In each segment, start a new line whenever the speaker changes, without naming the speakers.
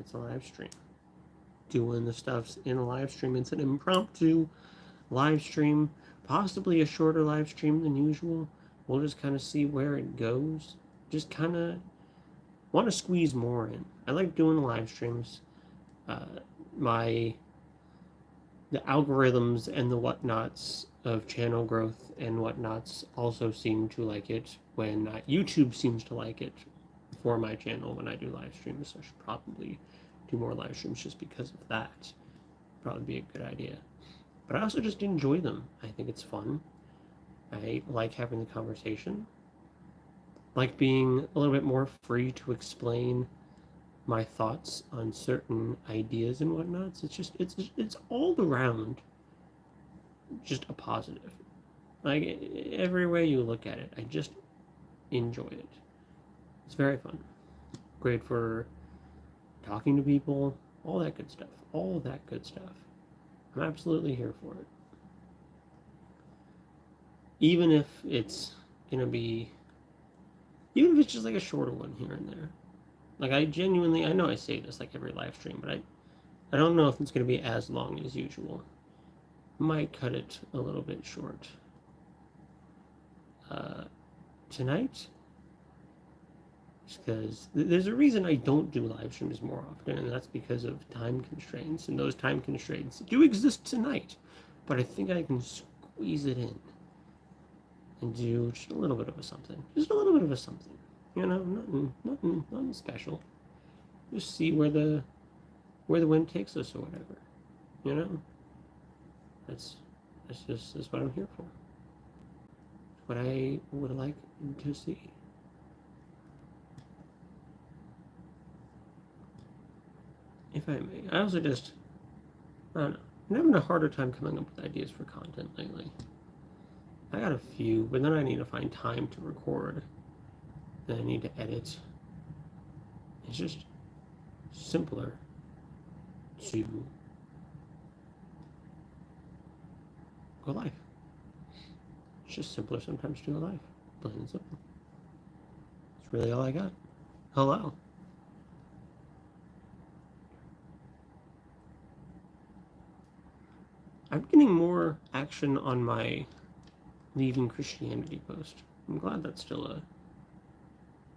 it's a live stream. Doing the stuffs in a live stream. It's an impromptu live stream, possibly a shorter live stream than usual. We'll just kind of see where it goes. Just kind of want to squeeze more in. I like doing live streams. Uh, the algorithms and the whatnots of channel growth and whatnots also seem to like it when YouTube seems to like it for my channel when I do live streams. So I should probably do more live streams just because of that. Probably be a good idea. But I also just enjoy them. I think it's fun. I like having the conversation. Like being a little bit more free to explain my thoughts on certain ideas and whatnots. It's all around just a positive. Like every way you look at it, I just enjoy it. It's very fun. Great for talking to people, all that good stuff. All that good stuff. I'm absolutely here for it. Even if it's gonna be, even if it's just like a shorter one here and there. Like I know I say this like every live stream, but I don't know if it's gonna be as long as usual. Might cut it a little bit short. Tonight, because there's a reason I don't do live streams more often, and that's because of time constraints, and those time constraints do exist tonight, but I think I can squeeze it in and do just a little bit of a something. Just a little bit of a something. You know, nothing special. Just see where the wind takes us or whatever. You know? That's what I'm here for. What I would like to see. If I may. I also just, I don't know. I'm having a harder time coming up with ideas for content lately. I got a few, but then I need to find time to record. Then I need to edit. It's just simpler to go live. It's just simpler sometimes to go live. Plain and simple. That's really all I got. Hello. I'm getting more action on my leaving Christianity post. I'm glad that's still a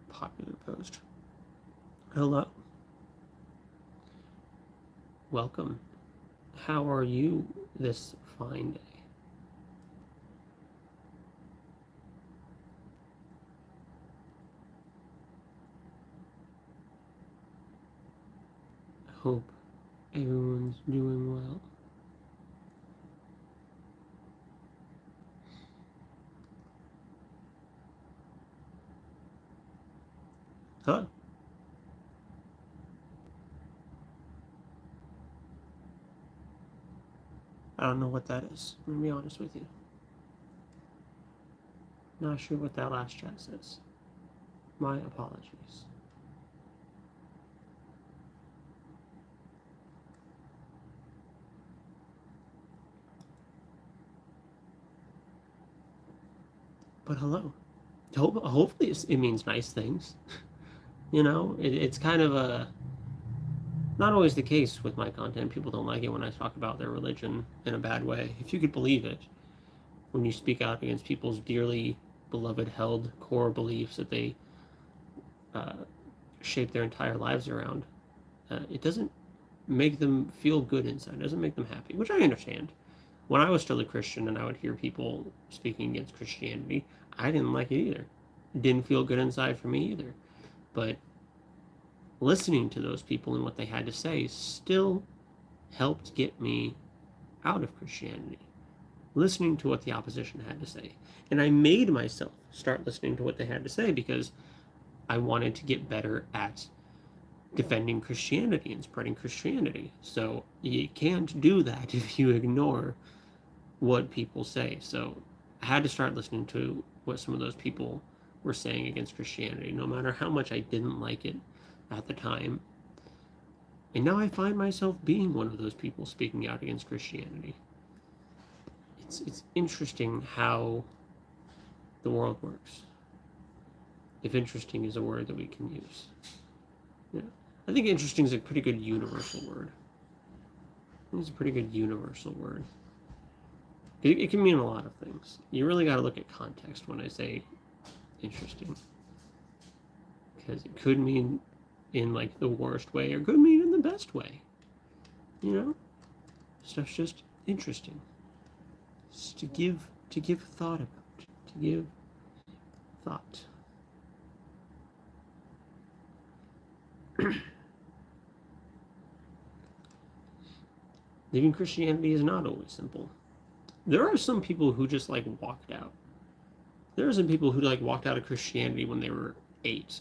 popular post. Hello. Welcome. How are you this fine day? I hope everyone's doing well. Hello. I don't know what that is. I'm gonna be honest with you. Not sure what that last chat says. My apologies. But hello. Hopefully it means nice things. You know, it's kind of not always the case with my content. People don't like it when I talk about their religion in a bad way. If you could believe it, when you speak out against people's dearly beloved held core beliefs that they shape their entire lives around, it doesn't make them feel good inside. It doesn't make them happy, which I understand. When I was still a Christian and I would hear people speaking against Christianity, I didn't like it either. It didn't feel good inside for me either. But listening to those people and what they had to say still helped get me out of Christianity. Listening to what the opposition had to say. And I made myself start listening to what they had to say because I wanted to get better at defending Christianity and spreading Christianity. So you can't do that if you ignore what people say. So I had to start listening to what some of those people were saying against Christianity, no matter how much I didn't like it at the time. And now I find myself being one of those people speaking out against Christianity. It's interesting how the world works. If interesting is a word that we can use. Yeah. I think interesting is a pretty good universal word. It's a pretty good universal word. It can mean a lot of things. You really got to look at context when I say interesting, because it could mean in like the worst way, or could mean in the best way. You know, stuff's just interesting. It's to give thought about. To give thought. Leaving Christianity is not always simple. There are some people who just like walked out. There are some people who like walked out of Christianity when they were 8.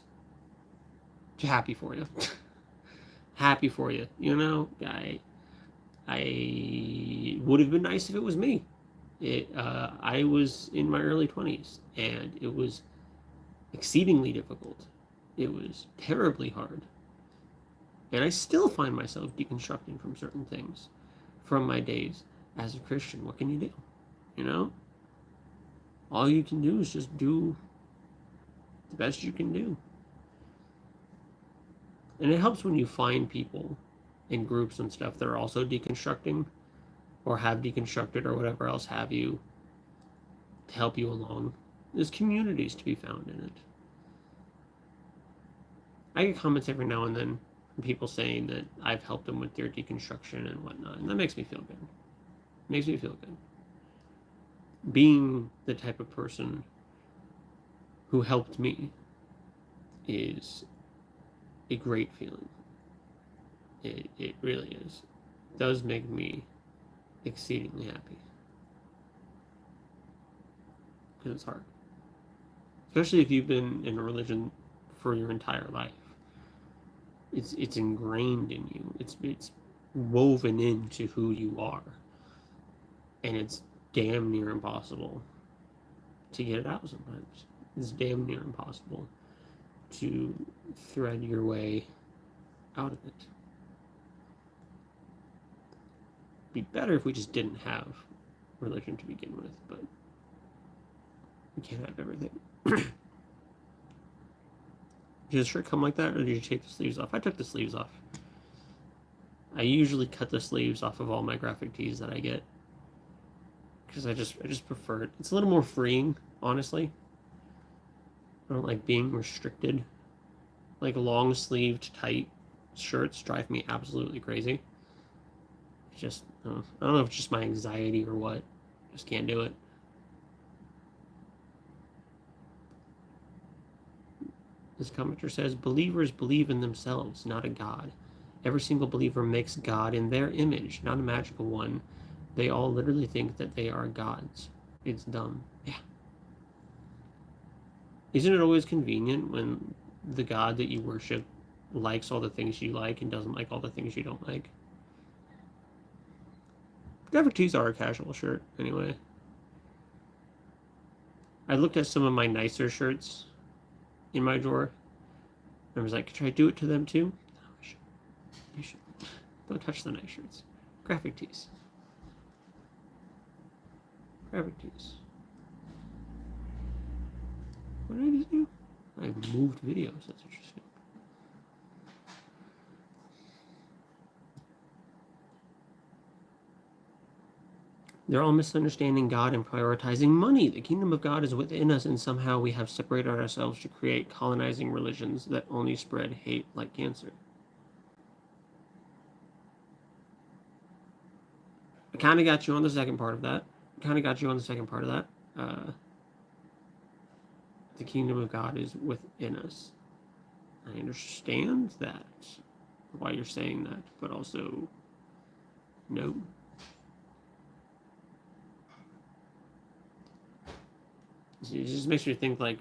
Happy for you. Happy for you. You know, I would have been nice if it was me. I was in my early 20s, and it was exceedingly difficult. It was terribly hard. And I still find myself deconstructing from certain things from my days as a Christian. What can you do? You know? All you can do is just do the best you can do. And it helps when you find people in groups and stuff that are also deconstructing, or have deconstructed, or whatever else have you, to help you along. There's communities to be found in it. I get comments every now and then from people saying that I've helped them with their deconstruction and whatnot, and that makes me feel good. It makes me feel good. Being the type of person who helped me is a great feeling. It really is. It does make me exceedingly happy. Because it's hard. Especially if you've been in a religion for your entire life. It's ingrained in you. It's woven into who you are. And it's damn near impossible to get it out sometimes. It's damn near impossible to thread your way out of it. It'd be better if we just didn't have religion to begin with, but we can't have everything. Did the shirt come like that, or did you take the sleeves off? I took the sleeves off. I usually cut the sleeves off of all my graphic tees that I get, because I just prefer it. It's a little more freeing, honestly. I don't like being restricted. Like long-sleeved, tight shirts drive me absolutely crazy. It's just, I don't know if it's just my anxiety or what. Just can't do it. This commenter says, believers believe in themselves, not a God. Every single believer makes God in their image, not a magical one. They all literally think that they are gods. It's dumb. Yeah. Isn't it always convenient when the God that you worship likes all the things you like and doesn't like all the things you don't like? Graphic tees are a casual shirt, anyway. I looked at some of my nicer shirts in my drawer. I was like, should I do it to them too? No, I should. You should. Don't touch the nice shirts. Graphic tees. Graphic tees. What did I just do? I moved videos. That's interesting. They're all misunderstanding God and prioritizing money. The kingdom of God is within us, and somehow we have separated ourselves to create colonizing religions that only spread hate like cancer. I kind of got you on the second part of that. The kingdom of God is within us. I understand that, why you're saying that, but also, no. It just makes me think like,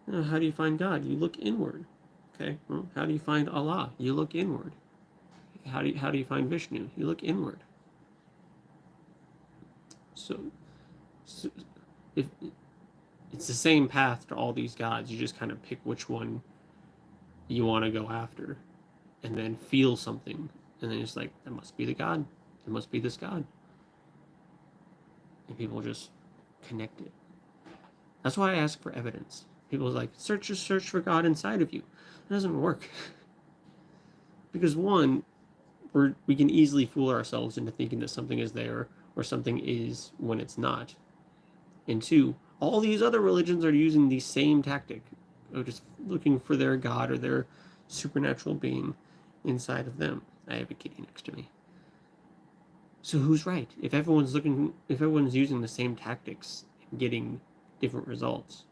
how do you find God? You look inward. Okay. Well, how do you find Allah? You look inward. How do you find Vishnu? You look inward. So if it's the same path to all these gods, you just kind of pick which one you want to go after, and then feel something, and then it's like, that must be the God. There must be this God. And people just connect it. That's why I ask for evidence. People are like, search for God inside of you. It doesn't work. Because one, we can easily fool ourselves into thinking that something is there or something is when it's not. And two, all these other religions are using the same tactic of just looking for their god or their supernatural being inside of them. I have a kitty next to me. So who's right? If everyone's using the same tactics and getting different results,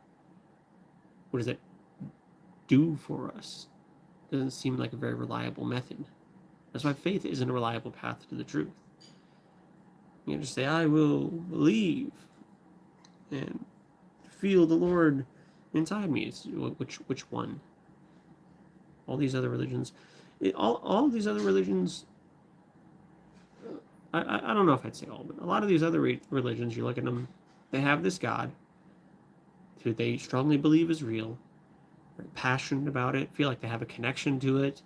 what does that do for us? It doesn't seem like a very reliable method. That's why faith isn't a reliable path to the truth. You just say, I will believe and feel the Lord inside me. It's, which one? All these other religions, all these other religions. I don't know if I'd say all, but a lot of these other religions, you look at them, they have this God who they strongly believe is real, are passionate about it, feel like they have a connection to it,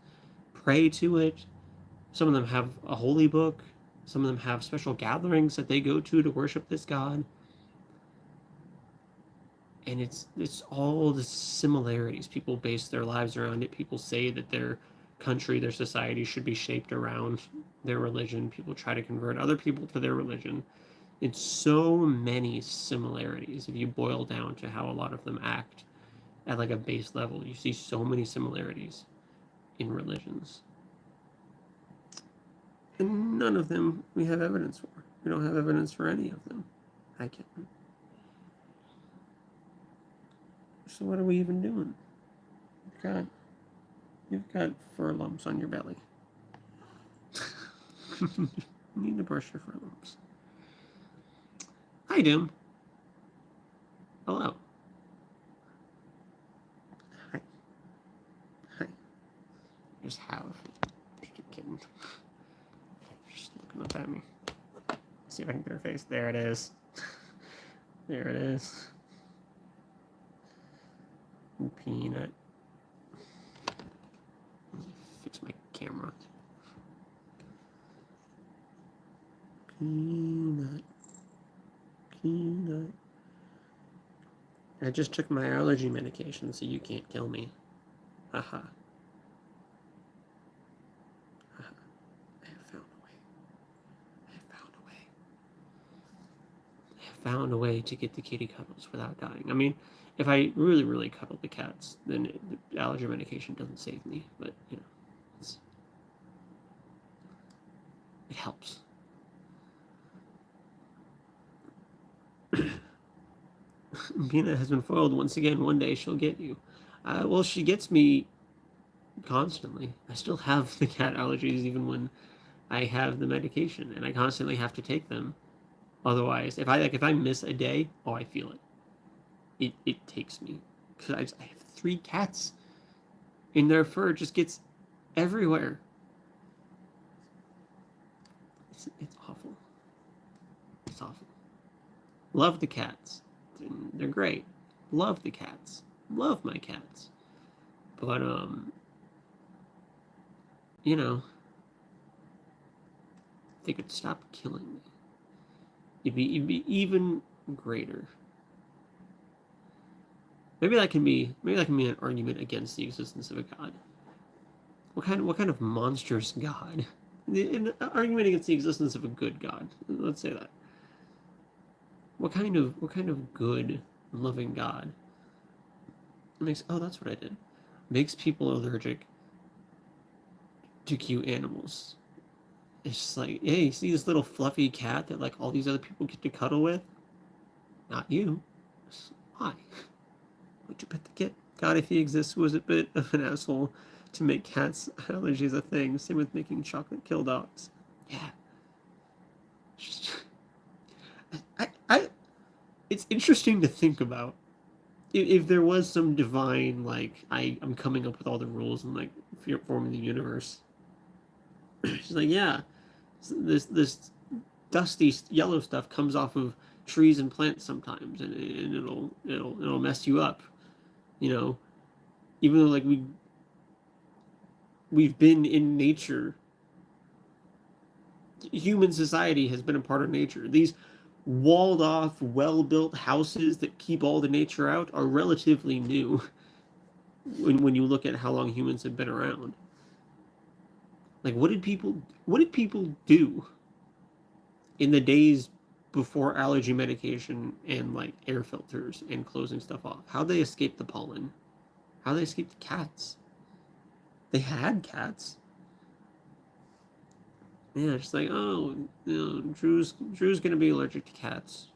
pray to it. Some of them have a holy book. Some of them have special gatherings that they go to worship this God. And it's all the similarities. People base their lives around it. People say that their country, their society should be shaped around their religion. People try to convert other people to their religion. It's so many similarities. If you boil down to how a lot of them act at like a base level, you see so many similarities in religions. And none of them we have evidence for. We don't have evidence for any of them. I can't. So what are we even doing? You've got fur lumps on your belly. You need to brush your fur lumps. Hi, Doom. Hello. Hi. Hi. Just have a kitten. Just looking up at me. See if I can get her face. There it is. There it is. Peanut. Fix my camera. Peanut. Peanut. I just took my allergy medication, so you can't kill me. Haha. I have found a way. I have found a way. I have found a way to get the kitty cuddles without dying. I mean, if I really, really cuddle the cats, then the allergy medication doesn't save me. But, you know, it helps. Peanut has been foiled once again. One day she'll get you. Well, she gets me constantly. I still have the cat allergies even when I have the medication, and I constantly have to take them. Otherwise, if I miss a day, oh, I feel it. It takes me, because I have 3 cats, and their fur just gets everywhere. It's awful. It's awful. Love the cats. They're great. Love the cats. Love my cats. But you know, if they could stop killing me, it'd be even greater. Maybe that can be an argument against the existence of a god. What kind of monstrous god? An argument against the existence of a good god. Let's say that. What kind of good, loving god makes? Oh, that's what I did. Makes people allergic to cute animals. It's just like, hey, you see this little fluffy cat that like all these other people get to cuddle with? Not you. Why? Would you pet the kid? God, if he exists, was a bit of an asshole to make cats allergies a thing. Same with making chocolate kill dogs. Yeah. It's interesting to think about. If there was some divine, like, I'm coming up with all the rules and, like, forming the universe. She's like, yeah, this dusty yellow stuff comes off of trees and plants sometimes, and it'll mess you up. You know, even though, like, we've been in nature. Human society has been a part of nature. These walled off, well-built houses that keep all the nature out are relatively new when you look at how long humans have been around. Like, what did people do in the days before allergy medication and like air filters and closing stuff off? How'd they escape the pollen? How'd they escape the cats? They had cats. Yeah, it's like, oh, Drew's gonna be allergic to cats.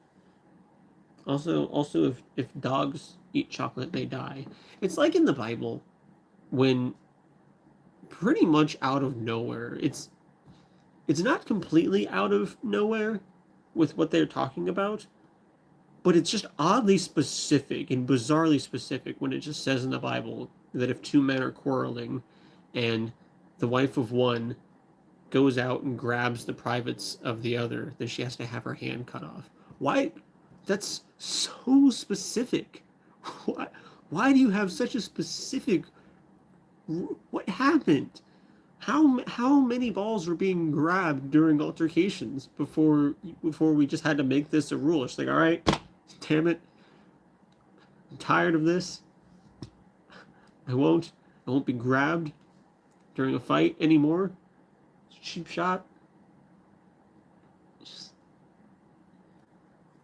Also, if dogs eat chocolate, they die. It's like in the Bible, when pretty much out of nowhere, it's not completely out of nowhere with what they're talking about, but it's just oddly specific and bizarrely specific when it just says in the Bible that if two men are quarreling and the wife of one goes out and grabs the privates of the other, then she has to have her hand cut off. Why? That's so specific. Why do you have such a specific... What happened? How many balls were being grabbed during altercations before we just had to make this a rule? It's like, all right, damn it, I'm tired of this. I won't be grabbed during a fight anymore. Cheap shot.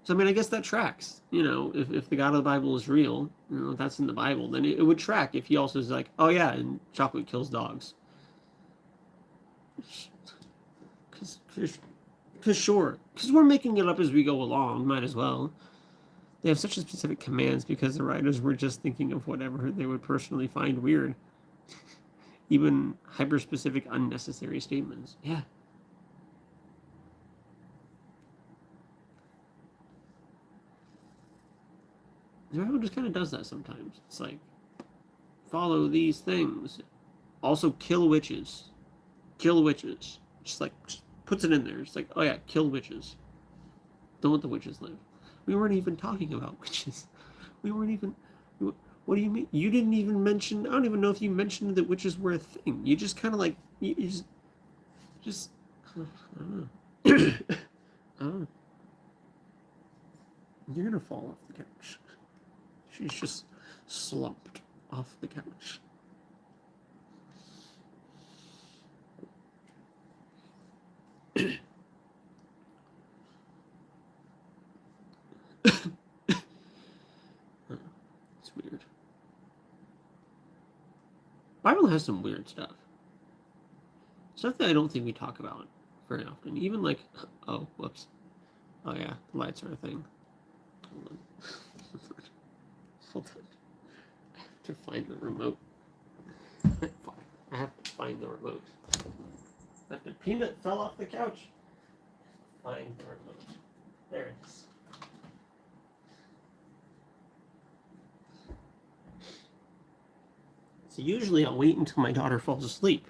So I mean, I guess that tracks. You know, if the God of the Bible is real, you know, if that's in the Bible, then it would track if he also is like, oh yeah, and chocolate kills dogs. Because sure, because we're making it up as we go along, might as well. They have such specific commands because the writers were just thinking of whatever they would personally find weird. Even hyper-specific, unnecessary statements. Yeah. The Bible just kind of does that sometimes. It's like, follow these things. Also, kill witches. Kill witches. Just puts it in there. It's like, oh yeah, kill witches. Don't let the witches live. We weren't even talking about witches. We weren't even... What do you mean? You didn't even mention... I don't even know if you mentioned that witches were a thing. You just kind of like... You just... I don't know. I don't know. You're gonna fall off the couch. She's just slumped off the couch. It's weird. Bible has some weird stuff. Stuff that I don't think we talk about very often. Even like, oh, whoops. Oh yeah, the lights are a thing. Hold on. Hold on. I have to find the remote. I have to find the remote. The peanut fell off the couch. Find the remote. There it is. So usually I'll wait until my daughter falls asleep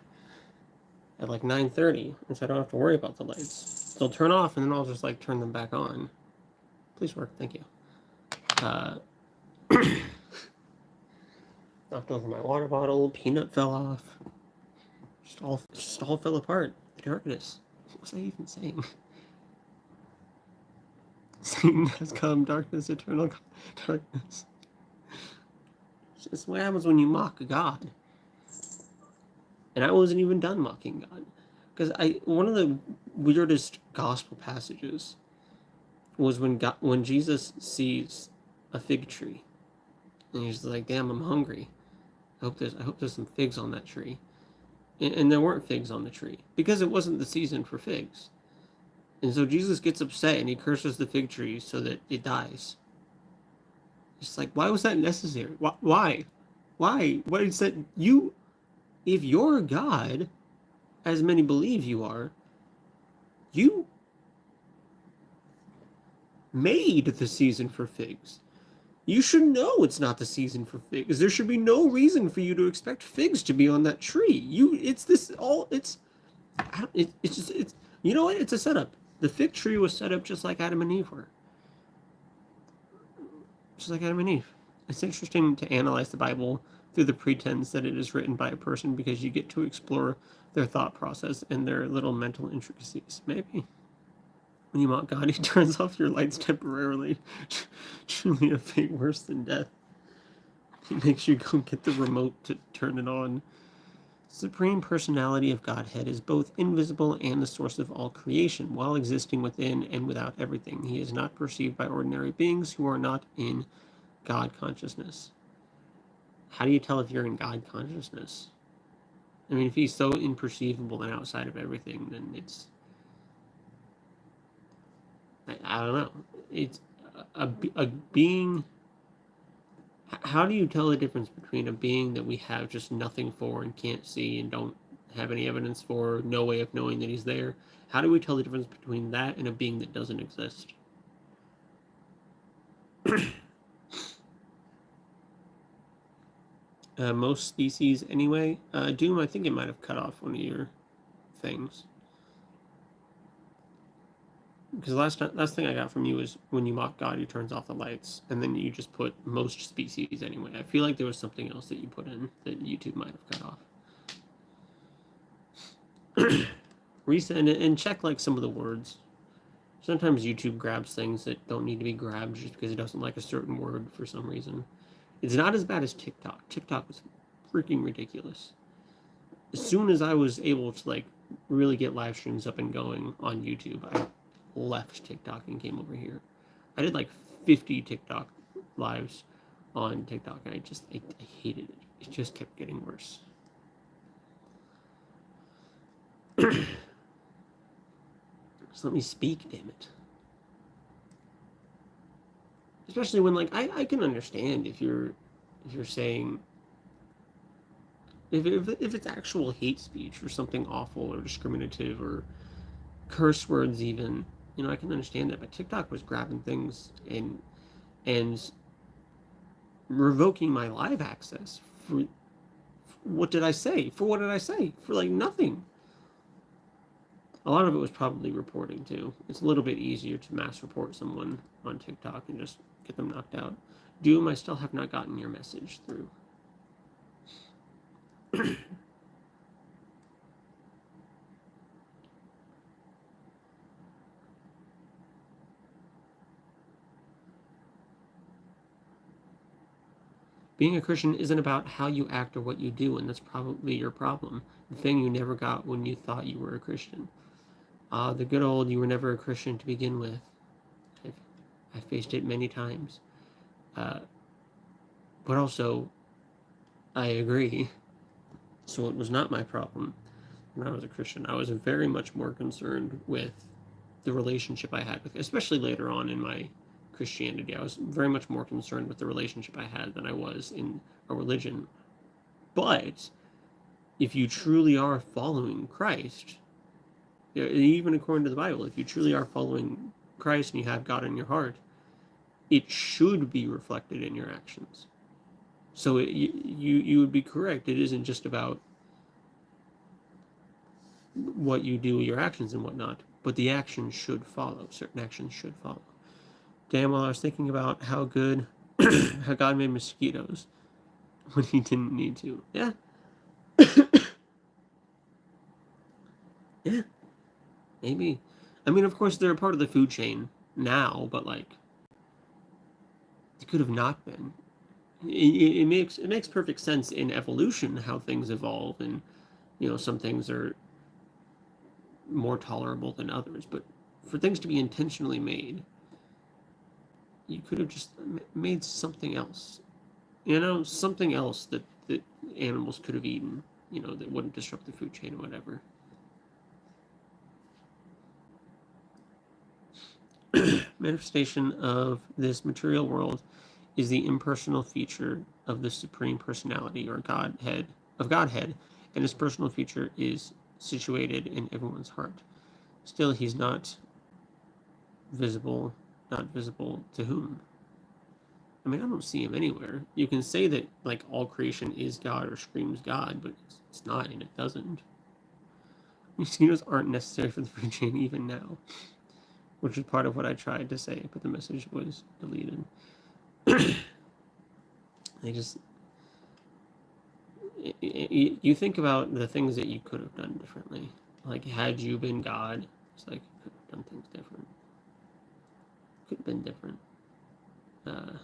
at like 9:30, and so I don't have to worry about the lights. They'll turn off, and then I'll just like turn them back on. Please work, thank you. Knocked over my water bottle. Peanut fell off. Just all fell apart. The darkness. What was I even saying? Satan has come, darkness, eternal darkness. It's just what happens when you mock God. And I wasn't even done mocking God. Because one of the weirdest gospel passages was when Jesus sees a fig tree. And he's like, damn, I'm hungry. I hope there's some figs on that tree. And there weren't figs on the tree. Because it wasn't the season for figs. And so Jesus gets upset and he curses the fig tree so that it dies. It's like, why was that necessary? Why? Why? What is that? If you're God, as many believe you are, you made the season for figs. You should know it's not the season for figs. There should be no reason for you to expect figs to be on that tree. You know what? It's a setup. The fig tree was set up just like Adam and Eve were. Just like Adam and Eve. It's interesting to analyze the Bible through the pretense that it is written by a person because you get to explore their thought process and their little mental intricacies. Maybe. When you mock God, he turns off your lights temporarily. Truly a fate worse than death. He makes you go get the remote to turn it on. Supreme Personality of Godhead is both invisible and the source of all creation, while existing within and without everything. He is not perceived by ordinary beings who are not in God consciousness. How do you tell if you're in God consciousness? I mean, if he's so imperceivable and outside of everything, then it's... I don't know. It's a being... How do you tell the difference between a being that we have just nothing for and can't see and don't have any evidence for, no way of knowing that he's there? How do we tell the difference between that and a being that doesn't exist? Most species, anyway. Doom, I think it might have cut off one of your things. Because last thing I got from you was when you mock God, he turns off the lights, and then you just put most species anyway. I feel like there was something else that you put in that YouTube might have cut off. Reset and check like some of the words. Sometimes YouTube grabs things that don't need to be grabbed just because it doesn't like a certain word for some reason. It's not as bad as TikTok. TikTok was freaking ridiculous. As soon as I was able to like really get live streams up and going on YouTube, I left TikTok and came over here. I did like 50 TikTok lives on TikTok, and I hated it. It just kept getting worse. Just let me speak, damn it. Especially when like I can understand if you're saying if it's actual hate speech or something awful or discriminative or curse words even, you know, I can understand that. But TikTok was grabbing things and revoking my live access for what did I say? For what did I say? For like nothing. A lot of it was probably reporting too. It's a little bit easier to mass report someone on TikTok and just get them knocked out. Doom, I still have not gotten your message through. Being a Christian isn't about how you act or what you do, and that's probably your problem. The thing you never got when you thought you were a Christian. The good old you were never a Christian to begin with. I've faced it many times. But also, I agree. So it was not my problem when I was a Christian. I was very much more concerned with the relationship I had with, especially later on in my Christianity. I was very much more concerned with the relationship I had than I was in a religion. But if you truly are following Christ, even according to the Bible, if you truly are following Christ and you have God in your heart, it should be reflected in your actions. So you would be correct. It isn't just about what you do, your actions and whatnot, but the actions should follow. Certain actions should follow. Damn well, I was thinking about how good how God made mosquitoes when he didn't need to. Yeah. Yeah. Maybe. I mean, of course, they're a part of the food chain now, but like, it could have not been. It makes perfect sense in evolution how things evolve, and you know some things are more tolerable than others. But for things to be intentionally made, you could have just made something else. You know, something else that animals could have eaten. You know, that wouldn't disrupt the food chain or whatever. Manifestation of this material world is the impersonal feature of the Supreme Personality or Godhead and his personal feature is situated in everyone's heart. Still, he's not visible to whom? I mean, I don't see him anywhere. You can say that like all creation is God or screams God, but it's not, and it doesn't. Mosquitoes aren't necessary for the food chain even now, which is part of what I tried to say, but the message was deleted. They just... You think about the things that you could have done differently. Like, had you been God, it's like, you could have done things different. Could have been different. Uh,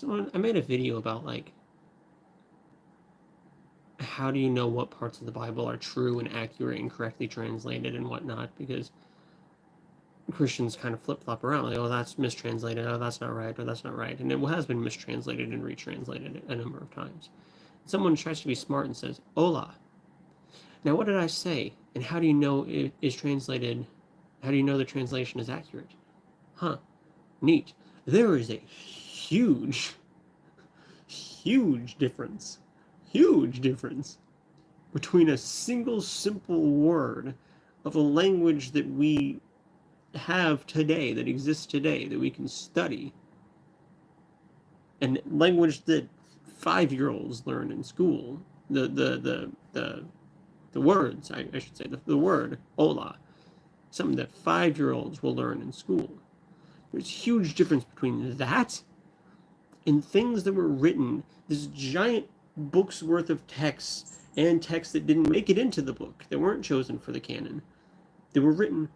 I made a video about, like, how do you know what parts of the Bible are true and accurate and correctly translated and whatnot, because Christians kind of flip-flop around, like, oh, that's mistranslated, oh, that's not right, or that's not right, and it has been mistranslated and retranslated a number of times. Someone tries to be smart and says, hola. Now, what did I say? And how do you know it is translated? How do you know the translation is accurate? Huh, neat. There is a huge difference between a single simple word of a language that we have today, that exists today, that we can study, and language that 5-year-olds learn in school. The words, I should say, the word hola, something that 5-year-olds will learn in school. There's a huge difference between that and things that were written, this giant book's worth of texts, and texts that didn't make it into the book, that weren't chosen for the canon. They were written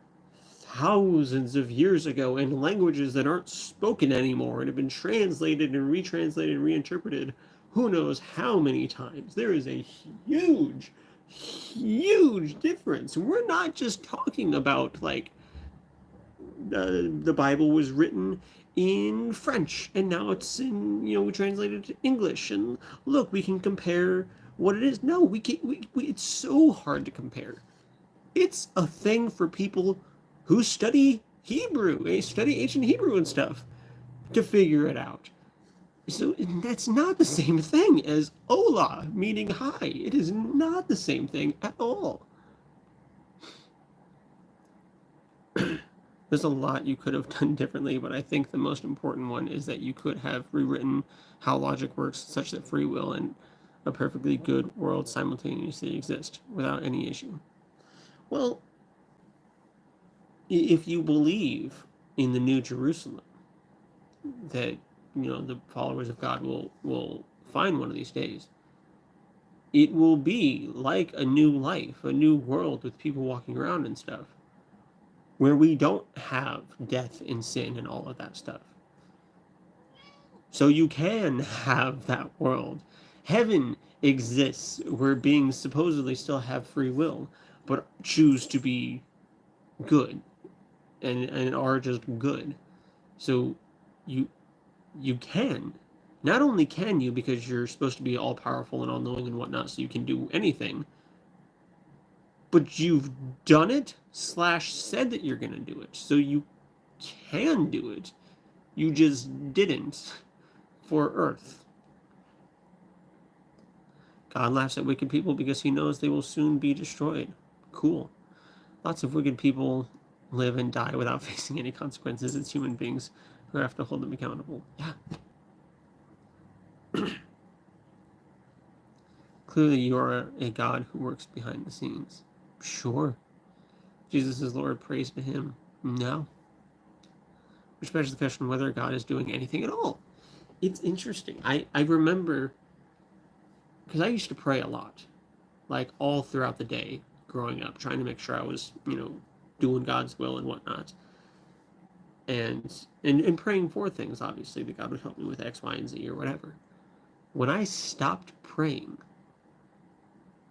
thousands of years ago in languages that aren't spoken anymore and have been translated and retranslated and reinterpreted who knows how many times. There is a huge difference. We're not just talking about, like, the Bible was written in French and now it's in, we translated it to English, and look, we can compare what it is. No, we can't. It's so hard to compare. It's a thing for people who study Hebrew, they study ancient Hebrew and stuff, to figure it out. So that's not the same thing as hola, meaning hi. It is not the same thing at all. There's a lot you could have done differently, but I think the most important one is that you could have rewritten how logic works such that free will and a perfectly good world simultaneously exist without any issue. Well, if you believe in the New Jerusalem, that, the followers of God will find one of these days, it will be like a new life, a new world with people walking around and stuff, where we don't have death and sin and all of that stuff. So you can have that world. Heaven exists where beings supposedly still have free will, but choose to be good and are just good. So you can. Not only can you, because you're supposed to be all-powerful and all-knowing and whatnot, so you can do anything, but you've done it / said that you're going to do it. So you can do it. You just didn't for Earth. God laughs at wicked people because he knows they will soon be destroyed. Cool. Lots of wicked people live and die without facing any consequences. It's human beings who have to hold them accountable. Yeah. Clearly you are a God who works behind the scenes. Sure. Jesus is Lord, praise to him. No. Which begs the question whether God is doing anything at all. It's interesting. I remember, because I used to pray a lot, like all throughout the day growing up, trying to make sure I was, doing God's will and whatnot. And praying for things, obviously, that God would help me with X, Y, and Z or whatever. When I stopped praying,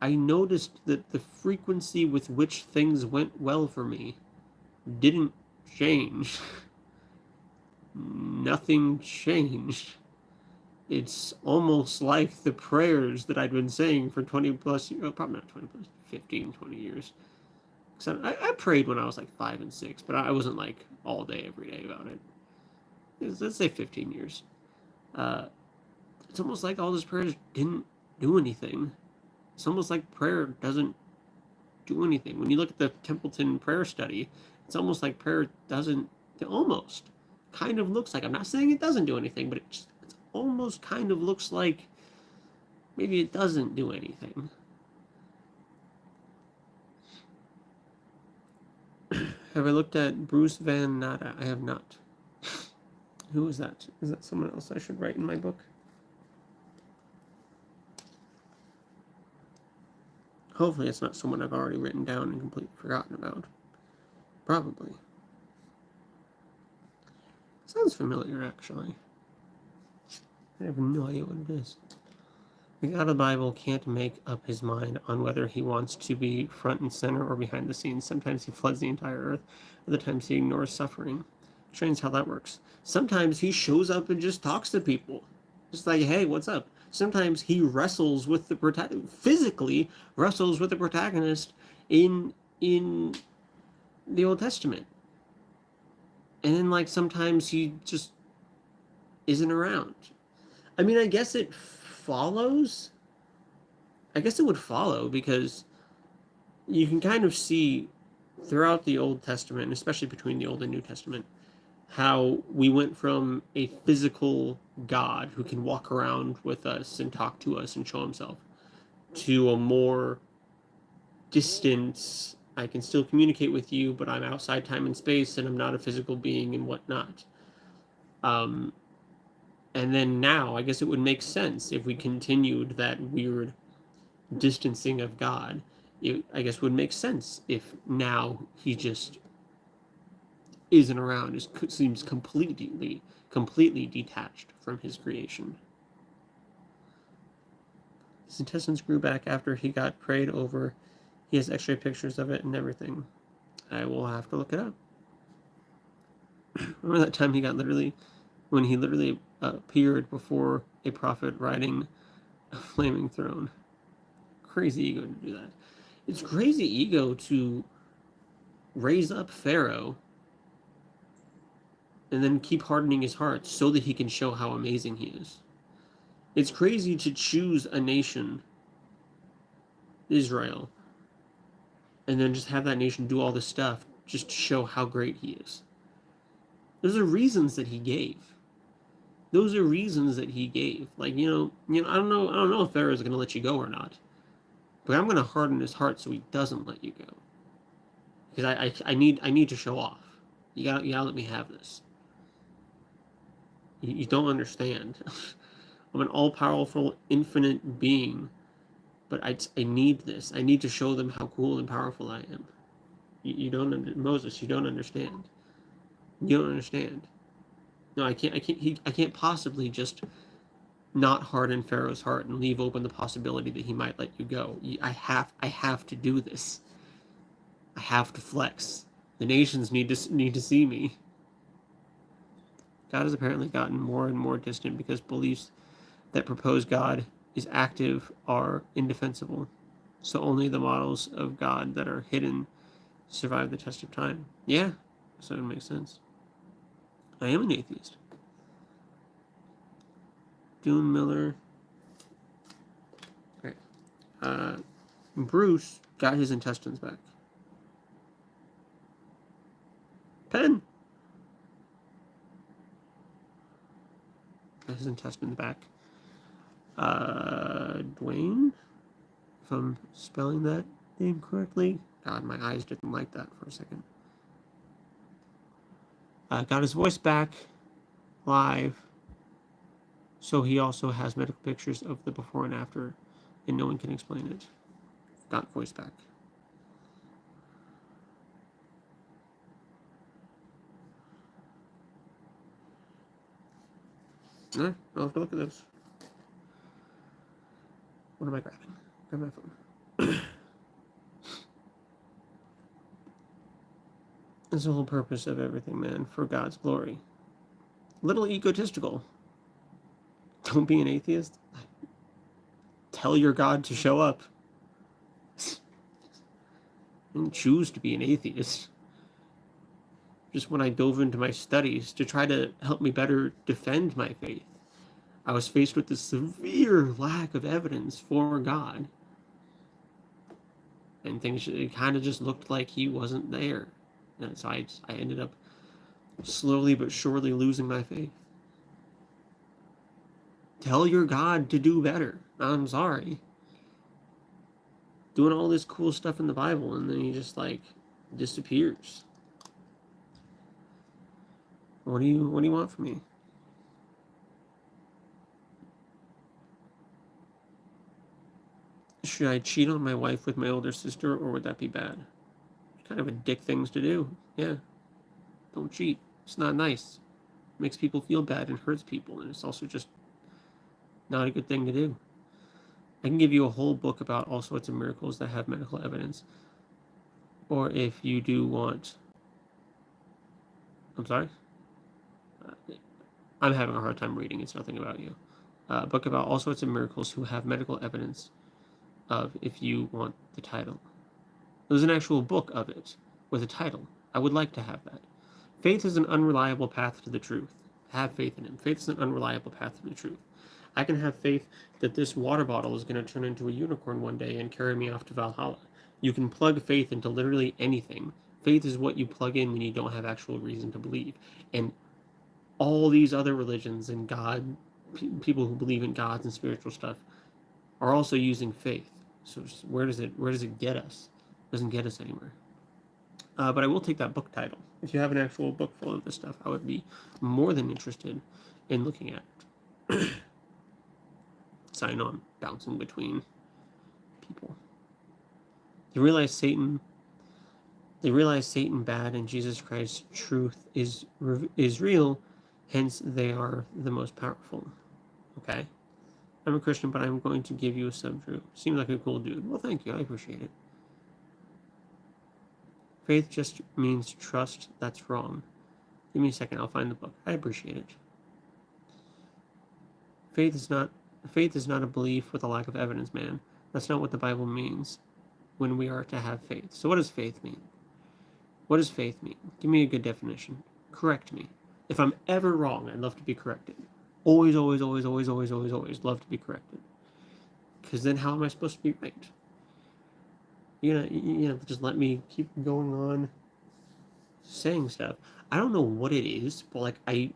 I noticed that the frequency with which things went well for me didn't change. Nothing changed. It's almost like the prayers that I'd been saying for 20 plus years, probably not 20 plus, 15, 20 years. Because I prayed when I was like 5 and 6, but I wasn't like all day, every day about it. Let's say 15 years. It's almost like all those prayers didn't do anything. It's almost like prayer doesn't do anything. When you look at the Templeton prayer study, it's almost like prayer doesn't, it almost kind of looks like, I'm not saying it doesn't do anything, but it almost kind of looks like maybe it doesn't do anything. Have I looked at Bruce Van Natta? I have not. Who is that? Is that someone else I should write in my book? Hopefully it's not someone I've already written down and completely forgotten about. Probably. Sounds familiar, actually. I have no idea what it is. The God of the Bible can't make up his mind on whether he wants to be front and center or behind the scenes. Sometimes he floods the entire earth, other times he ignores suffering. Strange how that works. Sometimes he shows up and just talks to people. Just like, hey, what's up? Sometimes he wrestles with the physically wrestles with the protagonist in the Old Testament. And then like sometimes he just isn't around. I mean, I guess it follows. I guess it would follow because you can kind of see throughout the Old Testament, especially between the Old and New Testament, how we went from a physical God who can walk around with us and talk to us and show himself to a more distant, I can still communicate with you, but I'm outside time and space and I'm not a physical being and whatnot. Um, and then now, I guess it would make sense if we continued that weird distancing of God. It, I guess, would make sense if now he just isn't around, is seems completely detached from his creation. His intestines grew back after he got prayed over. He has X-ray pictures of it and everything. I will have to look it up. Remember that time when he literally appeared before a prophet riding a flaming throne? Crazy ego to do that. It's crazy ego to raise up Pharaoh and then keep hardening his heart so that he can show how amazing he is. It's crazy to choose a nation, Israel, and then just have that nation do all this stuff just to show how great he is. Those are reasons that he gave. Those are reasons that he gave. Like, I don't know if Pharaoh's going to let you go or not. But I'm going to harden his heart so he doesn't let you go. Because I need to show off. You gotta let me have this. You don't understand. I'm an all-powerful, infinite being, but I need this. I need to show them how cool and powerful I am. You don't, Moses. You don't understand. You don't understand. No, I can't possibly just not harden Pharaoh's heart and leave open the possibility that he might let you go. I have to do this. I have to flex. The nations need to see me. God has apparently gotten more and more distant because beliefs that propose God is active are indefensible. So only the models of God that are hidden survive the test of time. Yeah, so it makes sense. I am an atheist. Dune Miller. Right. Bruce got his intestines back. Pen. Got his intestines back. Dwayne, if I'm spelling that name correctly. God, my eyes didn't like that for a second. Got his voice back live. So he also has medical pictures of the before and after, and no one can explain it. Got voice back. All right, I'll have to look at those. What am I grabbing? Grab my phone. That's the whole purpose of everything, man, for God's glory. Little egotistical. Don't be an atheist. Tell your God to show up. And choose to be an atheist. Just when I dove into my studies to try to help me better defend my faith, I was faced with this severe lack of evidence for God. And things, it kind of just looked like he wasn't there. And so I ended up slowly but surely losing my faith. Tell your God to do better. I'm sorry. Doing all this cool stuff in the Bible, and then he just like disappears. What do you want from me? Should I cheat on my wife with my older sister, or would that be bad? Kind of a dick things to do. Yeah. Don't cheat. It's not nice. It makes people feel bad and hurts people, and it's also just Not a good thing to do. I can give you a whole book about all sorts of miracles that have medical evidence. Or if you do want... I'm sorry? I'm having a hard time reading. It's nothing about you. A book about all sorts of miracles who have medical evidence of, if you want the title. There's an actual book of it with a title. I would like to have that. Faith is an unreliable path to the truth. Have faith in him. Faith is an unreliable path to the truth. I can have faith that this water bottle is going to turn into a unicorn one day and carry me off to Valhalla. You can plug faith into literally anything. Faith is what you plug in when you don't have actual reason to believe. And all these other religions and God, people who believe in gods and spiritual stuff, are also using faith. So where does it get us? It doesn't get us anywhere. But I will take that book title. If you have an actual book full of this stuff, I would be more than interested in looking at it. So I know I'm bouncing between people. They realize Satan bad and Jesus Christ truth is real, hence they are the most powerful. Okay? I'm a Christian, but I'm going to give you a sub-Drew. Seems like a cool dude. Well, thank you. I appreciate it. Faith just means trust. That's wrong. Give me a second. I'll find the book. I appreciate it. Faith is not a belief with a lack of evidence, man. That's not what the Bible means when we are to have faith. So what does faith mean? What does faith mean? Give me a good definition. Correct me. If I'm ever wrong, I'd love to be corrected. Always, always, always, always, always, always, always love to be corrected. Because then how am I supposed to be right? You know, just let me keep going on saying stuff. I don't know what it is, but like I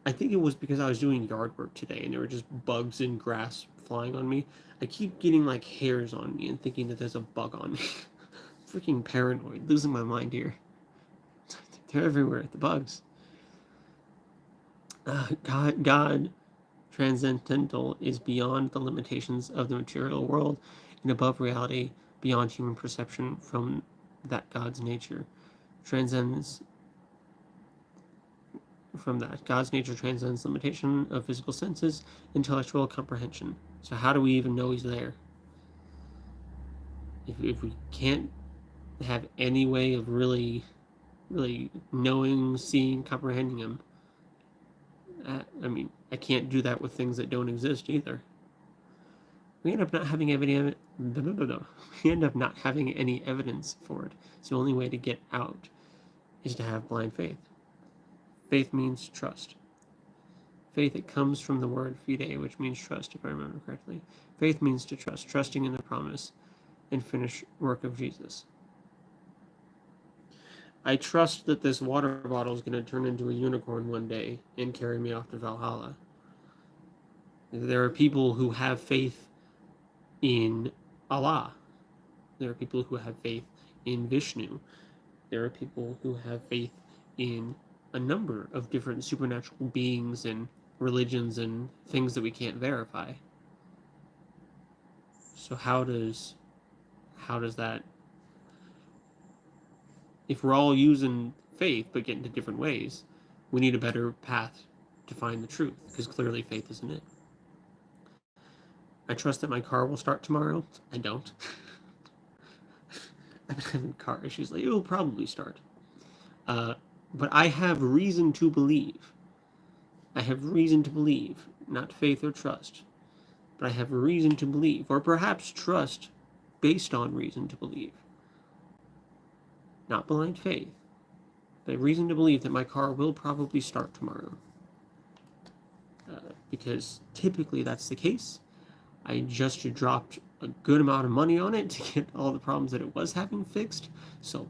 think it was because I was doing yard work today and there were just bugs and grass flying on me. I keep getting like hairs on me and thinking that there's a bug on me. Freaking paranoid, losing my mind here. They're everywhere, the bugs. God, transcendental, is beyond the limitations of the material world and above reality, beyond human perception from that God's nature. Transcends from that. God's nature transcends limitation of physical senses, intellectual comprehension. So how do we even know he's there? If we can't have any way of really knowing, seeing, comprehending him, I mean, I can't do that with things that don't exist either. We end up not having any. We end up not having any evidence for it. So the only way to get out is to have blind faith. Faith means trust. Faith, it comes from the word fide, which means trust, if I remember correctly. Faith means to trust, trusting in the promise and finished work of Jesus. I trust that this water bottle is going to turn into a unicorn one day and carry me off to Valhalla. There are people who have faith in Allah. There are people who have faith in Vishnu. There are people who have faith in a number of different supernatural beings and religions and things that we can't verify. So how does that, if we're all using faith but getting to different ways, we need a better path to find the truth, because clearly faith isn't it. I trust that my car will start tomorrow. I don't. I've been having car issues. Like, it will probably start. But I have reason to believe. I have reason to believe, not faith or trust. But I have reason to believe, or perhaps trust based on reason to believe. Not blind faith, but reason to believe that my car will probably start tomorrow. Because typically that's the case. I just dropped a good amount of money on it to get all the problems that it was having fixed. So,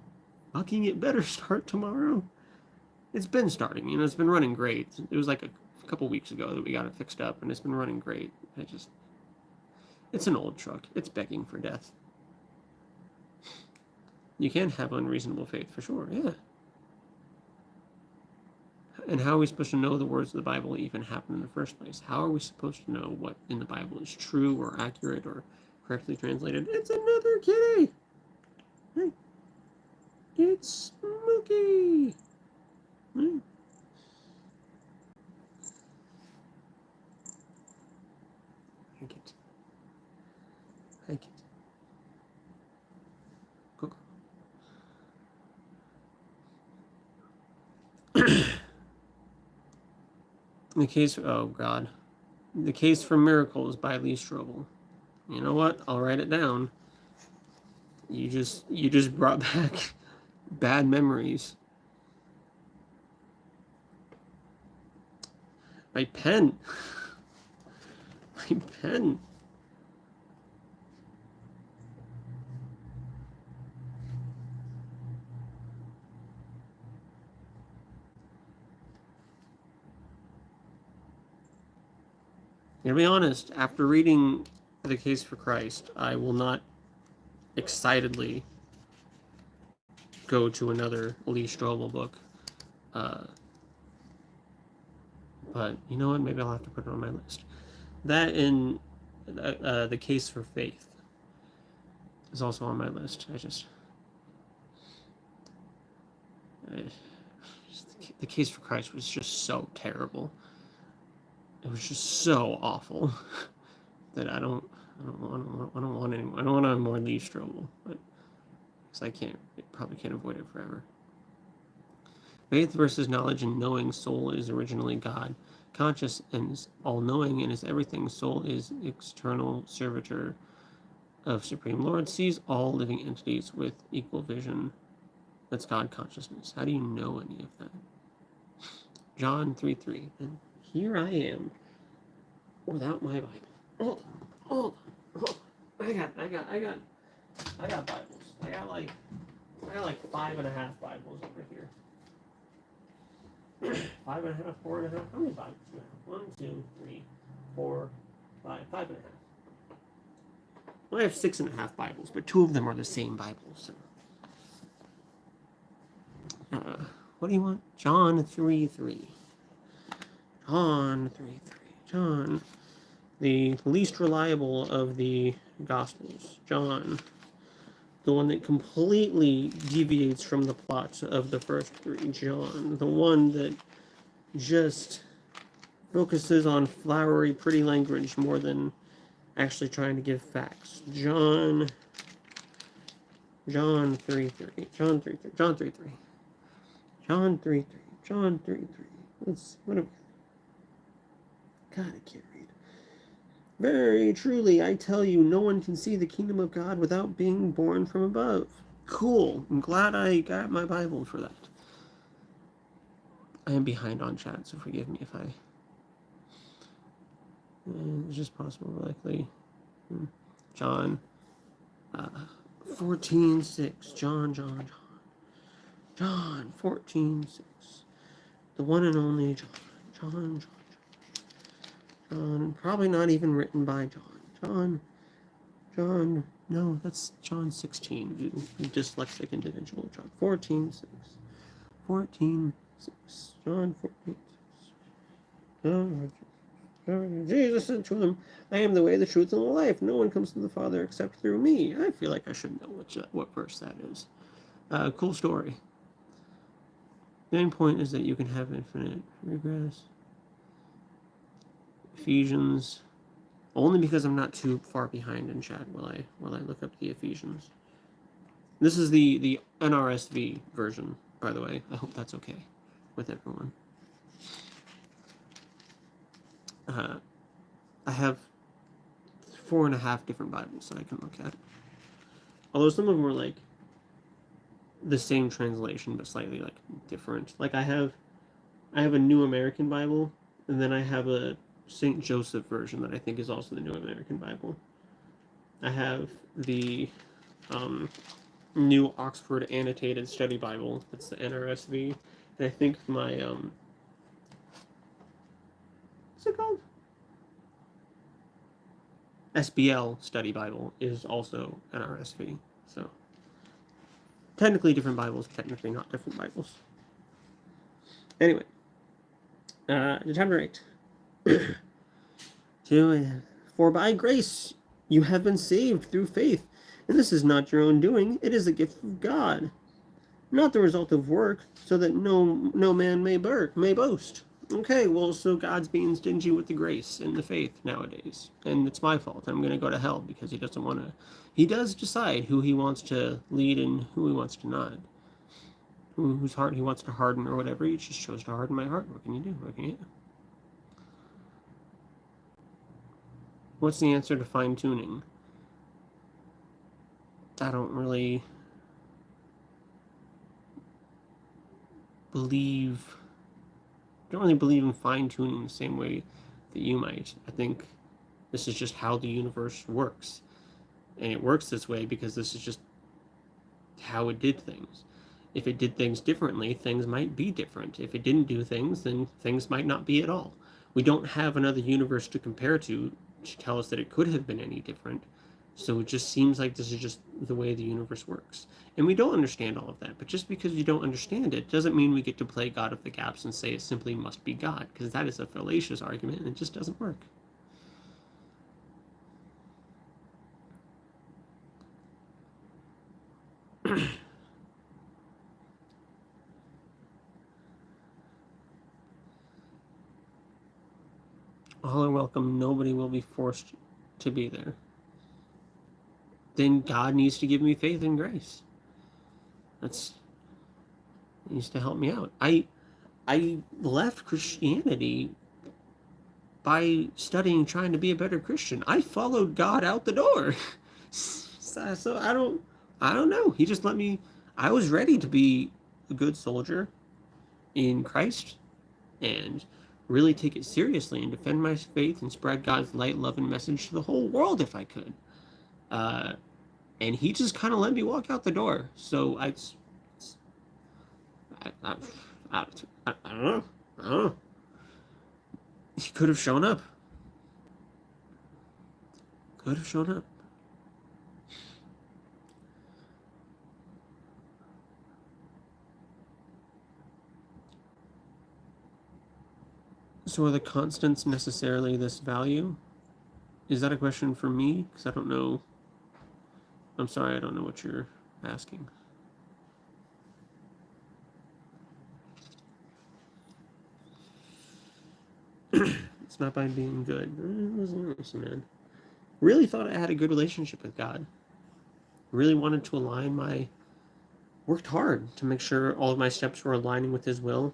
fucking it better start tomorrow. It's been starting, it's been running great. It was like a couple weeks ago that we got it fixed up, and it's been running great. It's an old truck. It's begging for death. You can have unreasonable faith, for sure, yeah. And how are we supposed to know the words of the Bible even happen in the first place? How are we supposed to know what in the Bible is true or accurate or correctly translated? It's another kitty! Hey. It's Mookie! Thank you. The case, oh God, The Case for Miracles by Lee Strobel. You know what? I'll write it down. You just brought back bad memories. My pen. My pen. To be honest, after reading The Case for Christ, I will not excitedly go to another Lee Strobel book. But you know what? Maybe I'll have to put it on my list. That and The Case for Faith is also on my list. The Case for Christ was just so terrible. It was just so awful that I don't want any. I don't want more Lee Strobel, but because probably can't avoid it forever. Faith versus knowledge and knowing. Soul is originally God, conscious and is all-knowing and is everything. Soul is external servitor of Supreme Lord, sees all living entities with equal vision. That's God consciousness. How do you know any of that? John 3:3. And here I am without my Bible. Hold on. I got Bibles. I got like 5.5 Bibles over here. 5.5, 4.5. How many Bibles do I have? 1, 2, 3, 4, 5, 5.5. Well, I have 6.5 Bibles, but 2 of them are the same Bible. So, what do you want? John 3:3. John 3:3. John, the least reliable of the Gospels. John, the one that completely deviates from the plot of the first 3. John, the one that just focuses on flowery, pretty language more than actually trying to give facts. John 3:3. John 3:3. John 3:3. John 3:3. John 3:3. God, I can't read. Very truly, I tell you, no one can see the kingdom of God without being born from above. Cool. I'm glad I got my Bible for that. I am behind on chat, so forgive me if I... It's just possible, likely. John 14:6. John 14:6. The one and only John. Probably not even written by John. No, that's John 16. You dyslexic individual. John 14:6. 14:6. John 14:6. Jesus said to them, I am the way, the truth, and the life. No one comes to the Father except through me. I feel like I should know what verse that is. Cool story. The main point is that you can have infinite regress. Ephesians, only because I'm not too far behind in chat while I look up the Ephesians. This is the NRSV version, by the way. I hope that's okay with everyone. I have 4.5 different Bibles that I can look at. Although some of them are like the same translation but slightly like different. Like I have a New American Bible, and then I have a St. Joseph version that I think is also the New American Bible. I have the New Oxford Annotated Study Bible. That's the NRSV. And I think my what's it called? SBL Study Bible is also NRSV. So technically different Bibles, technically not different Bibles. Anyway, chapter 8. For by grace you have been saved through faith, and this is not your own doing, it is a gift of God, not the result of work, so that no man may boast. Okay, well, so God's being stingy with the grace and the faith nowadays, and it's my fault. I'm going to go to hell because he doesn't want to. He does decide who he wants to lead and who he wants to not. Whose heart he wants to harden or whatever. He just chose to harden my heart. What can you do? What can you do? What's the answer to fine tuning? I don't really believe. Don't really believe in fine tuning the same way that you might. I think this is just how the universe works. And it works this way because this is just how it did things. If it did things differently, things might be different. If it didn't do things, then things might not be at all. We don't have another universe to compare to tell us that it could have been any different. So it just seems like this is just the way the universe works. And we don't understand all of that. But just because you don't understand it doesn't mean we get to play God of the gaps and say it simply must be God, because that is a fallacious argument and it just doesn't work. All are welcome. Nobody will be forced to be there. Then God needs to give me faith and grace. That's needs to help me out. I left Christianity by studying, trying to be a better Christian. I followed God out the door. So I don't know. He just let me. I was ready to be a good soldier in Christ and really take it seriously and defend my faith and spread God's light, love, and message to the whole world if I could. And he just kind of let me walk out the door. So I don't know. I don't know. He could have shown up. Could have shown up. So are the constants necessarily this value? Is that a question for me? Because I don't know. I'm sorry, I don't know what you're asking. It's not by being good. Listen, man. Really thought I had a good relationship with God. Really wanted to align my. Worked hard to make sure all of my steps were aligning with His will.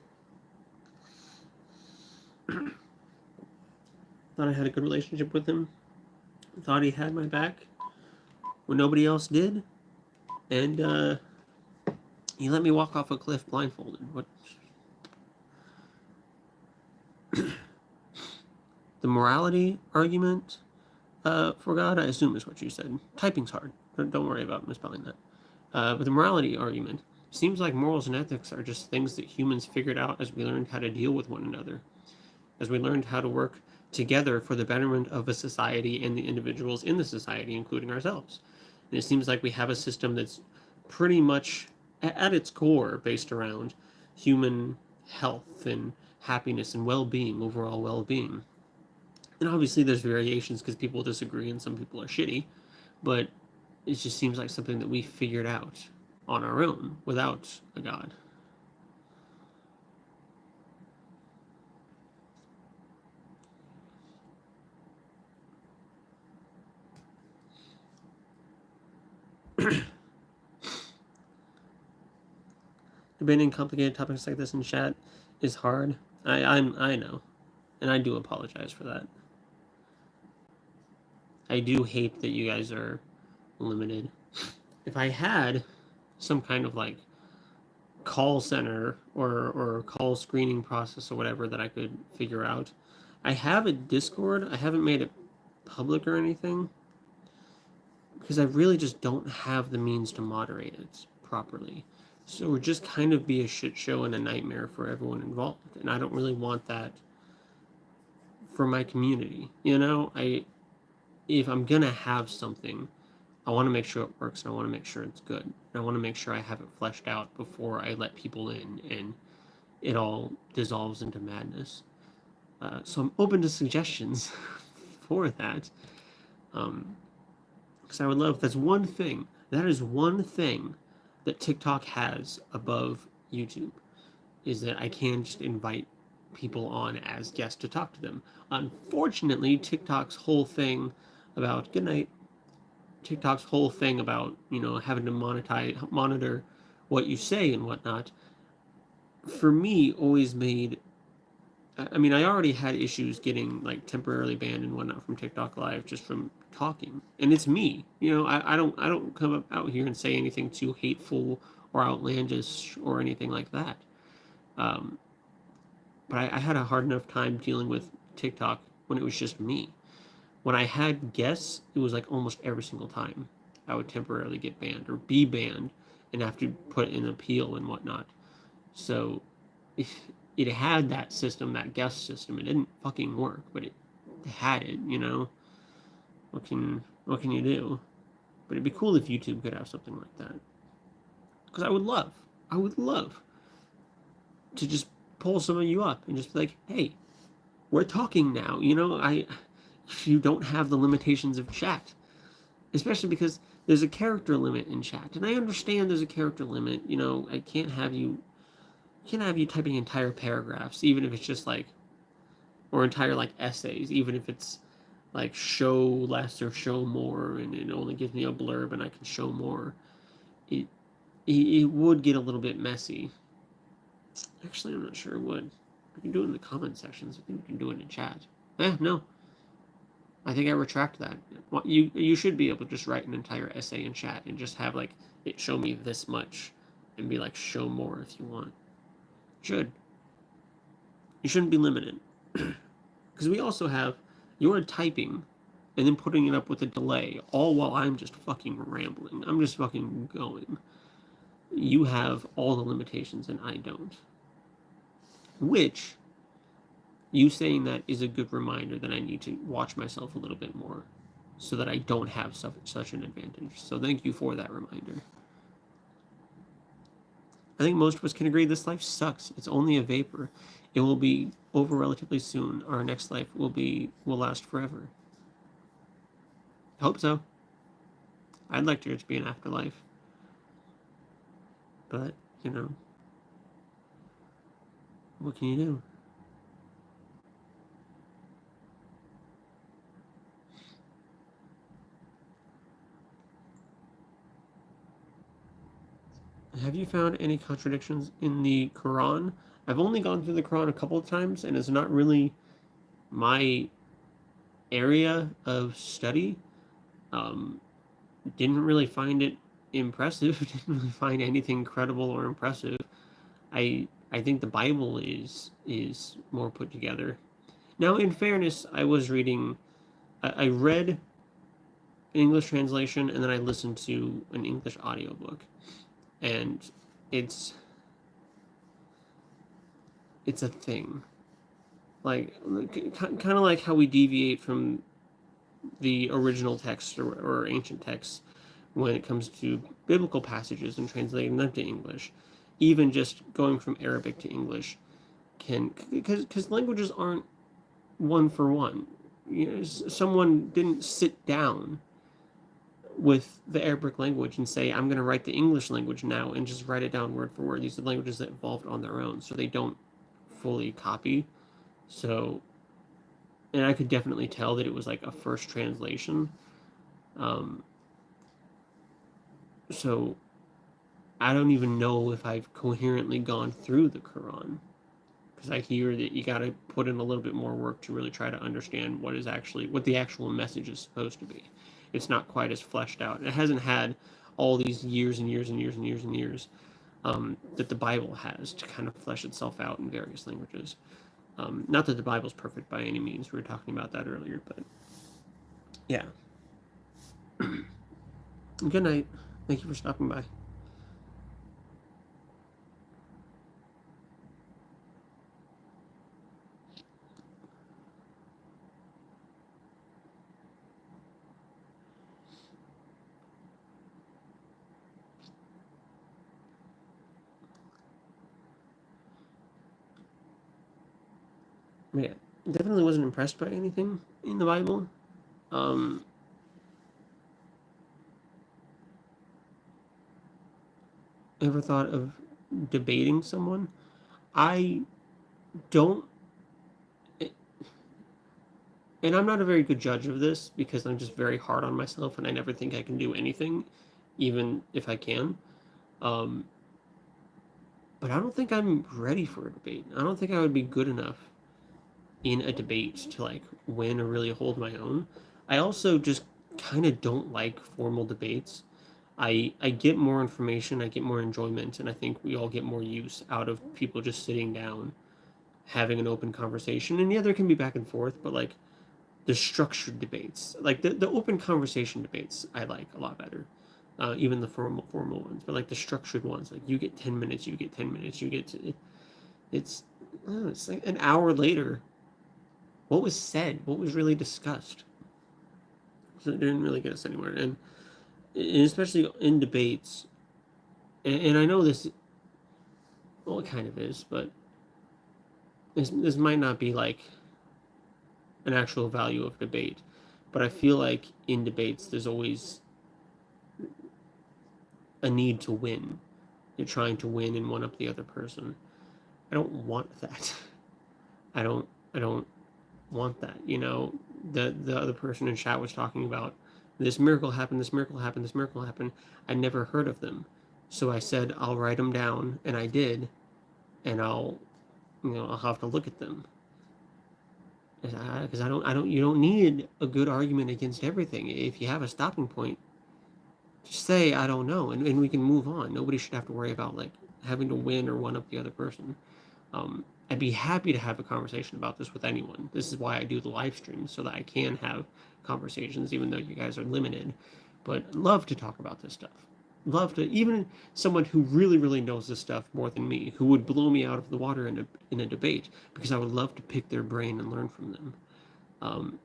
Thought I had a good relationship with Him. Thought He had my back when nobody else did. And He let me walk off a cliff blindfolded. What? The morality argument for God, I assume is what you said. Typing's hard. Don't worry about misspelling that. But the morality argument seems like morals and ethics are just things that humans figured out as we learned how to deal with one another, as we learned how to work together for the betterment of a society and the individuals in the society, including ourselves. And it seems like we have a system that's pretty much, at its core, based around human health and happiness and well-being, overall well-being. And obviously there's variations because people disagree and some people are shitty, but it just seems like something that we figured out on our own without a God. Debating complicated topics like this in chat is hard. I know, and I do apologize for that. I do hate that you guys are limited. If I had some kind of like call center or call screening process or whatever that I could figure out, I have a Discord. I haven't made it public or anything because I really just don't have the means to moderate it properly. So it would just kind of be a shit show and a nightmare for everyone involved, and I don't really want that for my community. You know, if I'm gonna have something, I want to make sure it works and I want to make sure it's good. And I want to make sure I have it fleshed out before I let people in and it all dissolves into madness. So I'm open to suggestions for that. Because I would love, that's one thing, that is one thing that TikTok has above YouTube, is that I can just invite people on as guests to talk to them. Unfortunately, TikTok's whole thing about good night, TikTok's whole thing about, you know, having to monitor what you say and whatnot, for me always made, I mean, I already had issues getting like temporarily banned and whatnot from TikTok Live just from talking, and it's me. You know, I don't come up out here and say anything too hateful or outlandish or anything like that. Um, but I had a hard enough time dealing with TikTok when it was just me. When I had guests, it was like almost every single time I would temporarily get banned or be banned and have to put in an appeal and whatnot. So it had that system, that guest system. It didn't fucking work, but it had it, you know. What can you do? But it'd be cool if YouTube could have something like that. Because I would love to just pull some of you up and just be like, hey, we're talking now. You know, you don't have the limitations of chat, especially because there's a character limit in chat, and I understand there's a character limit. You know, I can't have you typing entire paragraphs, even if it's just like, or entire like essays, even if it's like show less or show more, and it only gives me a blurb and I can show more. It it would get a little bit messy. Actually, I'm not sure it would. You can do it in the comment sections. I think you can do it in chat. No. I think I retract that. You should be able to just write an entire essay in chat and just have like it show me this much and be like show more if you want. Should. You shouldn't be limited. Because we also have you're typing and then putting it up with a delay, all while I'm just fucking rambling. I'm just fucking going. You have all the limitations and I don't. Which, you saying that is a good reminder that I need to watch myself a little bit more so that I don't have such an advantage. So thank you for that reminder. I think most of us can agree this life sucks. It's only a vapor. It will be over relatively soon. Our next life will last forever. I hope so. I'd like there to be an afterlife. But, you know, what can you do? Have you found any contradictions in the Quran? I've only gone through the Quran a couple of times, and it's not really my area of study. Um, didn't really find it impressive. Didn't really find anything credible or impressive. I think the Bible is more put together. Now, in fairness, I was reading. I read an English translation, and then I listened to an English audiobook, and it's it's a thing. Like kind of like how we deviate from the original text or ancient texts when it comes to biblical passages and translating them to English. Even just going from Arabic to English can, because languages aren't one for one. You know, someone didn't sit down with the Arabic language and say, I'm going to write the English language now and just write it down word for word. These are languages that evolved on their own, so they don't fully copy. So, and I could definitely tell that it was like a first translation. Um, so, I don't even know if I've coherently gone through the Quran, because I hear that you got to put in a little bit more work to really try to understand what the actual message is supposed to be. It's not quite as fleshed out. It hasn't had all these years and years and years and years and years that the Bible has to kind of flesh itself out in various languages. Not that the Bible's perfect by any means. We were talking about that earlier, but yeah. Good night. Thank you for stopping by. Yeah, definitely wasn't impressed by anything in the Bible. Um, Ever thought of debating someone? I don't and I'm not a very good judge of this because I'm just very hard on myself and I never think I can do anything, even if I can. Um, but I don't think I'm ready for a debate. I don't think I would be good enough in a debate to like win or really hold my own. I also just kind of don't like formal debates. I get more information, I get more enjoyment, and I think we all get more use out of people just sitting down, having an open conversation. And yeah, there can be back and forth, but like the structured debates, like the open conversation debates, I like a lot better. Even the formal ones, but like the structured ones, like you get 10 minutes, you get 10 minutes, you get to, it's it's like an hour later. What was said? What was really discussed? So it didn't really get us anywhere, and especially in debates. And I know this, well, it kind of is, but this might not be like an actual value of debate, but I feel like in debates there's always a need to win. You're trying to win and one up the other person. I don't want that. I don't want that. You know, the other person in chat was talking about this miracle happened, this miracle happened, this miracle happened. I never heard of them. So I said I'll write them down, and I did, and I'll have to look at them. Because you don't need a good argument against everything. If you have a stopping point, just say I don't know, and we can move on. Nobody should have to worry about like having to win or one up the other person. I'd be happy to have a conversation about this with anyone. This is why I do the live stream, so that I can have conversations, even though you guys are limited. But I'd love to talk about this stuff. Love to, even someone who really, really knows this stuff more than me, who would blow me out of the water in a debate, because I would love to pick their brain and learn from them. Um,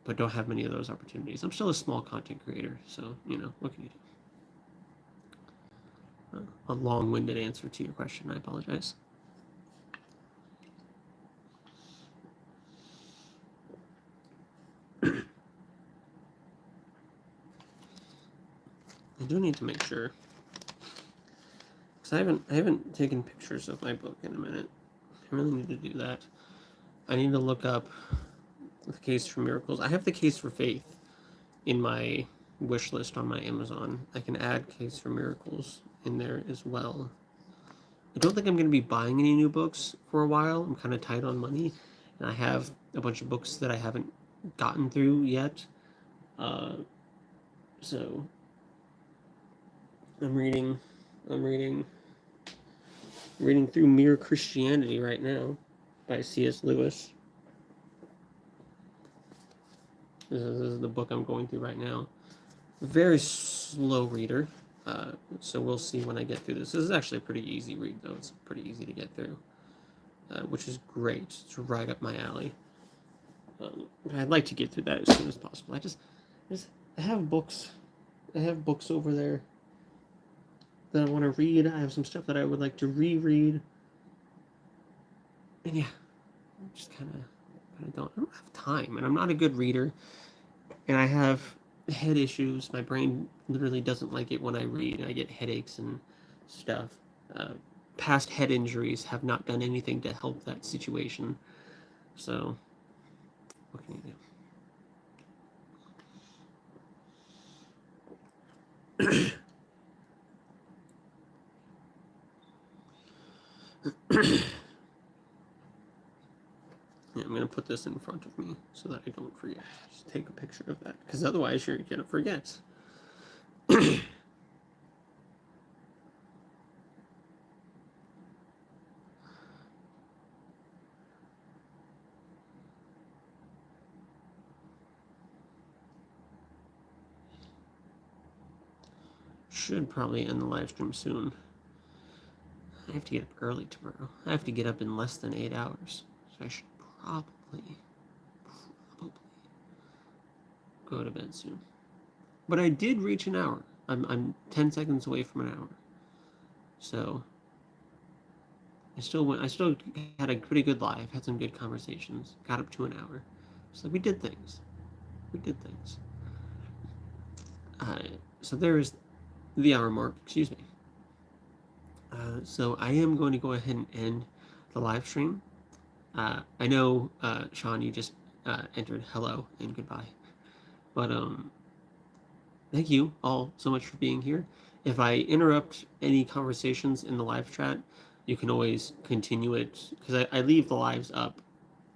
but don't have many of those opportunities. I'm still a small content creator, so what can you do? A long-winded answer to your question. I apologize. I do need to make sure, because I haven't taken pictures of my book in a minute. I really need to do that. I need to look up the Case for Miracles. I have the Case for Faith in my wish list on my Amazon. I can add Case for Miracles in there as well. I don't think I'm going to be buying any new books for a while. I'm kind of tight on money, and I have a bunch of books that I haven't gotten through yet. So I'm reading through Mere Christianity right now by C.S. Lewis. This is the book I'm going through right now. Very slow reader, so we'll see when I get through this. This is actually a pretty easy read, though. It's pretty easy to get through, which is great. It's right up my alley. I'd like to get through that as soon as possible. I have books. I have books over there that I want to read. I have some stuff that I would like to reread. And yeah, I just kind of I don't have time, and I'm not a good reader, and I have head issues. My brain literally doesn't like it when I read. I get headaches and stuff. Past head injuries have not done anything to help that situation. So, what can you do? Yeah, I'm gonna put this in front of me so that I don't forget. Just take a picture of that, because otherwise you're gonna forget. Should probably end the live stream soon. I have to get up early tomorrow. I have to get up in less than 8 hours, so I should probably go to bed soon. But I did reach an hour. I'm 10 seconds away from an hour. So I still had a pretty good live, had some good conversations, got up to an hour. So we did things. So there's the hour mark, excuse me. So I am going to go ahead and end the live stream. I know, Sean, you just entered hello and goodbye. But thank you all so much for being here. If I interrupt any conversations in the live chat, you can always continue it because I leave the lives up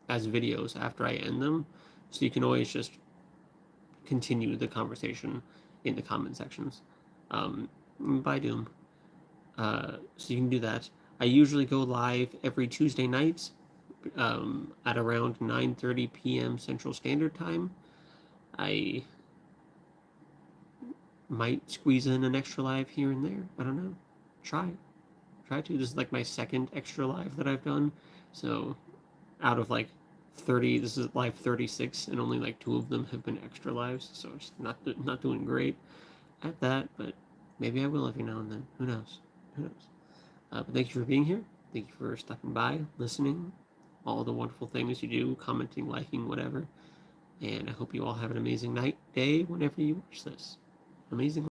as videos after I end them, so you can always just continue the conversation in the comment sections. By Doom. So you can do that. I usually go live every Tuesday night at around 9:30 p.m. Central Standard Time. I might squeeze in an extra live here and there. I don't know. Try. Try to. This is like my second extra live that I've done. So out of like 30, this is live 36, and only like 2 of them have been extra lives. So it's not doing great at that, but maybe I will every now and then. Who knows? Who knows? But thank you for being here. Thank you for stopping by, listening, all the wonderful things you do, commenting, liking, whatever. And I hope you all have an amazing night, day, whenever you watch this. Amazing.